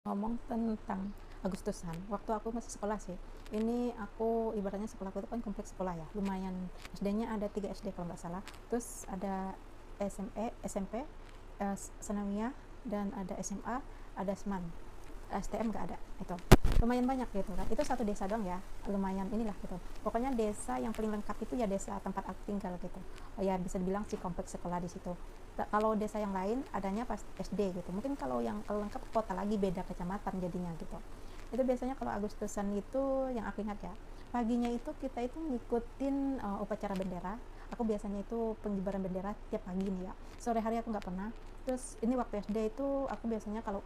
Ngomong tentang Agustusan, waktu aku masih sekolah sih, ini aku ibaratnya sekolahku itu kan kompleks sekolah ya, lumayan. SD-nya ada 3 SD kalau nggak salah, terus ada SME, SMP, Sanawiyah, dan ada SMA, ada SMAN. STM nggak ada. Itu lumayan banyak gitu kan, itu satu desa dong ya, lumayan inilah gitu. Pokoknya desa yang paling lengkap itu ya desa tempat aku tinggal gitu. Ya bisa dibilang sih kompleks sekolah di situ. Kalau desa yang lain adanya pas SD gitu, mungkin kalau lengkap kota lagi beda kecamatan jadinya gitu. Itu biasanya kalau Agustusan itu yang aku ingat ya, paginya itu kita itu ngikutin upacara bendera. Aku biasanya itu pengibaran bendera tiap pagi nih ya, sore hari aku nggak pernah. Terus ini waktu SD itu aku biasanya kalau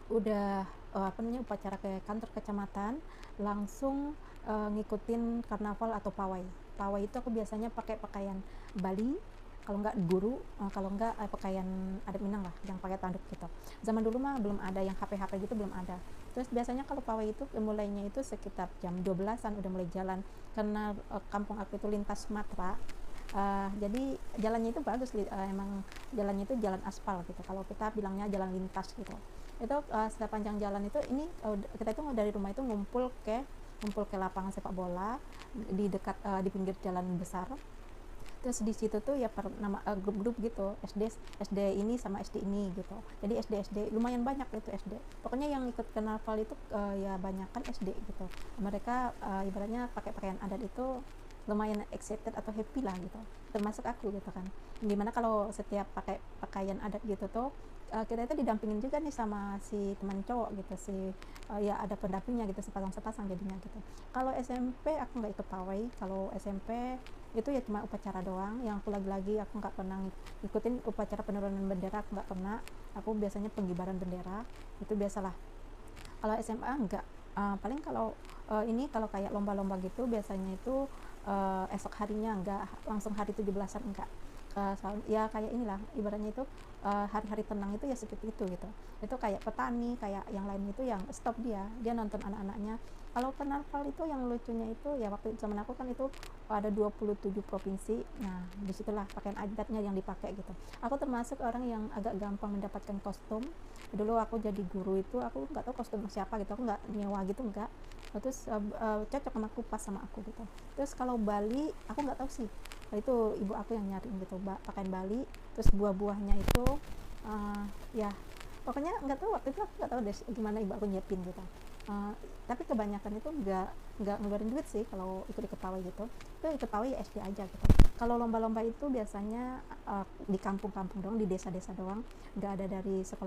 udah apa namanya upacara ke kantor kecamatan langsung ngikutin karnaval atau pawai. Pawai itu aku biasanya pakai pakaian Bali, kalau enggak guru, kalau enggak pakaian adat Minang lah yang pakai tanduk gitu. Zaman dulu mah belum ada yang HP-HP gitu, belum ada. Terus biasanya kalau pawai itu mulainya itu sekitar jam 12-an udah mulai jalan, karena kampung aku itu lintas Sumatera. Jadi jalannya itu bagus, emang jalannya itu jalan aspal gitu, kalau kita bilangnya jalan lintas gitu. Itu sepanjang jalan itu ini kita itu dari rumah itu ngumpul ke lapangan sepak bola di dekat di pinggir jalan besar. Terus di situ tuh ya grup-grup gitu, SD ini sama SD ini gitu. Jadi SD lumayan banyak itu SD. Pokoknya yang ikut karnaval itu ya banyak kan SD gitu. Mereka ibaratnya pakai pakaian adat itu lumayan excited atau happy lah gitu, termasuk aku gitu kan. Dimana kalau setiap pakai pakaian adat gitu tuh kita itu didampingin juga nih sama si teman cowok gitu, ya ada pendampingnya gitu, sepasang-sepasang jadinya gitu. Kalau SMP aku nggak ikut pawai. Kalau SMP itu ya cuma upacara doang, yang aku lagi-lagi aku nggak pernah ikutin upacara penurunan bendera, aku nggak pernah. Aku biasanya pengibaran bendera itu biasalah. Kalau SMA enggak. Paling kalau ini kalau kayak lomba-lomba gitu biasanya itu esok harinya, enggak langsung hari 17-an, enggak. Ya kayak inilah ibaratnya itu hari-hari tenang itu ya seperti itu gitu. Itu kayak petani, kayak yang lain itu yang stop, dia nonton anak-anaknya. Kalau karnaval itu yang lucunya itu ya waktu zaman aku kan itu ada 27 provinsi. Nah disitulah pakaian adatnya yang dipakai gitu. Aku termasuk orang yang agak gampang mendapatkan kostum. Dulu aku jadi guru itu aku nggak tahu kostum siapa gitu, aku nggak nyewa gitu, nggak. Terus cocok sama aku, pas sama aku gitu. Terus kalau Bali aku nggak tahu sih, itu ibu aku yang nyariin gitu pakaian Bali. Terus buah-buahnya itu ya pokoknya nggak tahu, waktu itu aku nggak tahu deh gimana ibu aku nyiapin gitu. Uh, tapi kebanyakan itu nggak ngeluarin duit sih kalau ikut-ikut pawai gitu. Itu ikut pawai ya SD aja gitu. Kalau lomba-lomba itu biasanya di kampung-kampung doang, di desa-desa doang, nggak ada dari sekolah